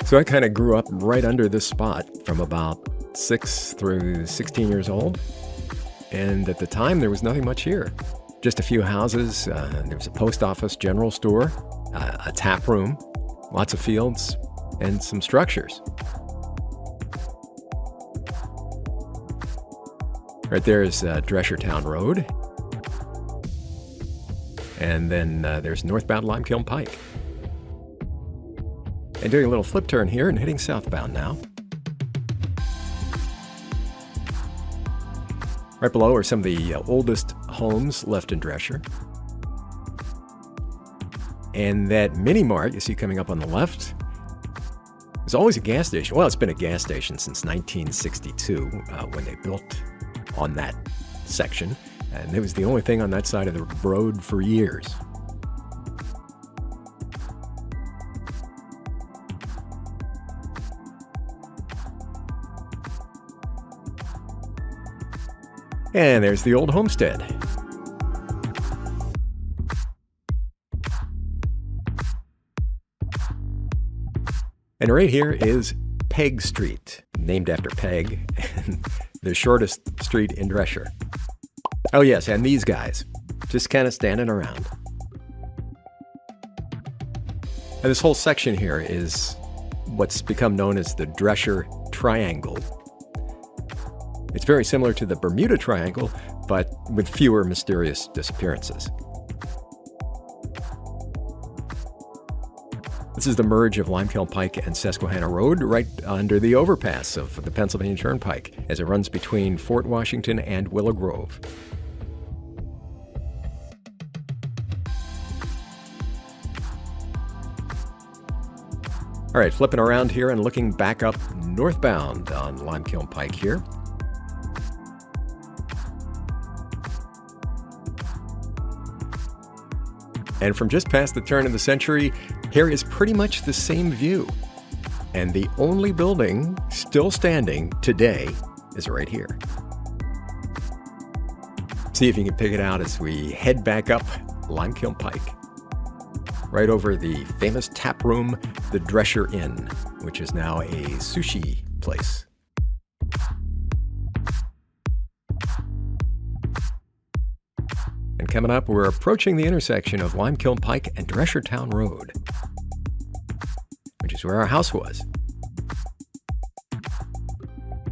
So I kind of grew up right under this spot from about 6 through 16 years old. And at the time, there was nothing much here. Just a few houses. There was a post office, general store, a tap room, lots of fields, and some structures. Right there is Dresher Town Road. And then there's northbound Limekiln Pike. And doing a little flip turn here and heading southbound now. Right below are some of the oldest homes left in Dresher. And that mini mart you see coming up on the left is always a gas station. Well, it's been a gas station since 1962 when they built on that section. And it was the only thing on that side of the road for years. And there's the old homestead. And right here is Peg Street, named after Peg, the shortest street in Dresher. Oh yes, and these guys, just kind of standing around. And this whole section here is what's become known as the Dresher Triangle. It's very similar to the Bermuda Triangle, but with fewer mysterious disappearances. This is the merge of Limekiln Pike and Susquehanna Road right under the overpass of the Pennsylvania Turnpike as it runs between Fort Washington and Willow Grove. All right, flipping around here and looking back up northbound on Limekiln Pike here. And from just past the turn of the century, here is pretty much the same view. And the only building still standing today is right here. See if you can pick it out as we head back up Limekiln Pike. Right over the famous tap room, the Dresher Inn, which is now a sushi place. And coming up, we're approaching the intersection of Limekiln Pike and Dresher Town Road, which is where our house was.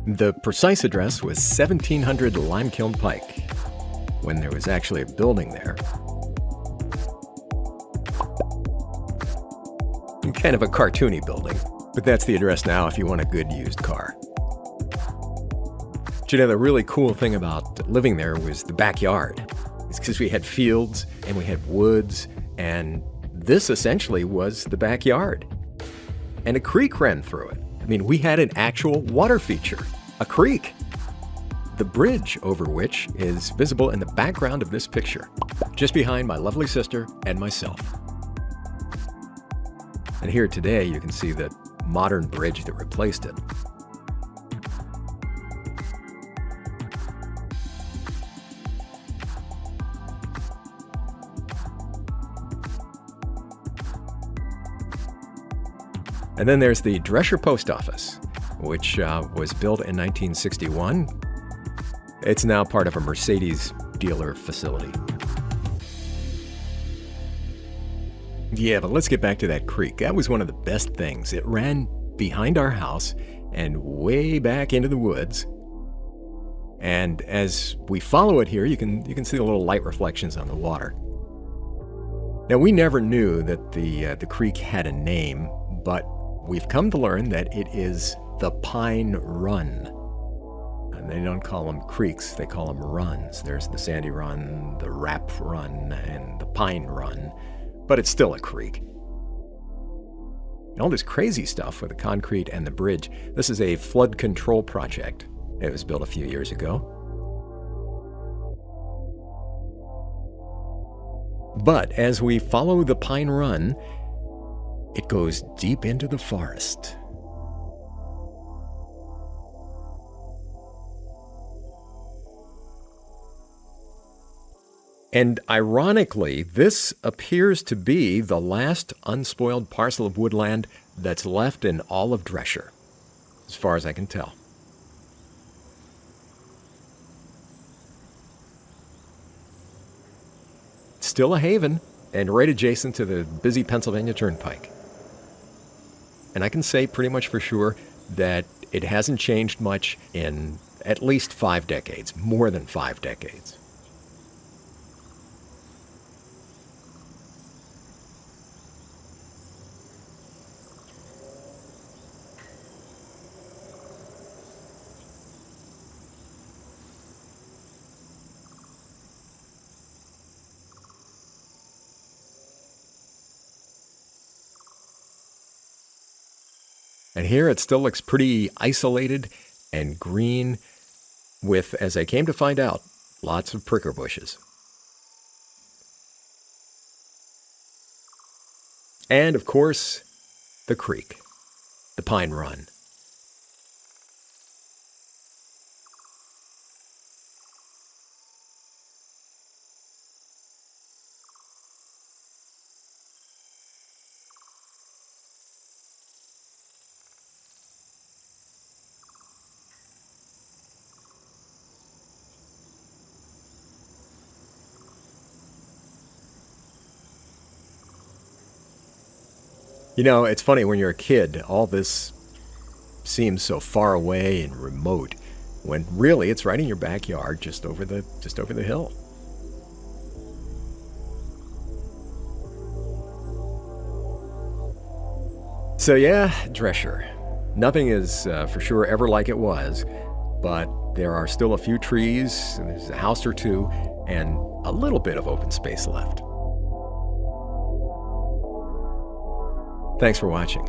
The precise address was 1700 Limekiln Pike, when there was actually a building there. Kind of a cartoony building, but that's the address now if you want a good used car. But you know, the really cool thing about living there was the backyard. It's because we had fields and we had woods, and this essentially was the backyard. And a creek ran through it. I mean, we had an actual water feature, a creek. The bridge over which is visible in the background of this picture, just behind my lovely sister and myself. And here today, you can see the modern bridge that replaced it. And then there's the Dresher Post Office, which was built in 1961. It's now part of a Mercedes dealer facility. Yeah, but let's get back to that creek. That was one of the best things. It ran behind our house and way back into the woods. And as we follow it here, you can see the little light reflections on the water. Now, we never knew that the creek had a name, but we've come to learn that it is the Pine Run. And they don't call them creeks, they call them runs. There's the Sandy Run, the Rap Run, and the Pine Run. But it's still a creek. And all this crazy stuff with the concrete and the bridge. This is a flood control project. It was built a few years ago. But as we follow the Pine Run, it goes deep into the forest. And ironically, this appears to be the last unspoiled parcel of woodland that's left in all of Dresher, as far as I can tell. Still a haven, and right adjacent to the busy Pennsylvania Turnpike. And I can say pretty much for sure that it hasn't changed much in at least 5 decades, more than 5 decades. And here it still looks pretty isolated and green with, as I came to find out, lots of pricker bushes. And of course, the creek, the Pine Run. You know, it's funny, when you're a kid, all this seems so far away and remote, when really it's right in your backyard, just over the hill. So yeah, Dresher. Nothing is for sure ever like it was, but there are still a few trees, and there's a house or two, and a little bit of open space left. Thanks for watching.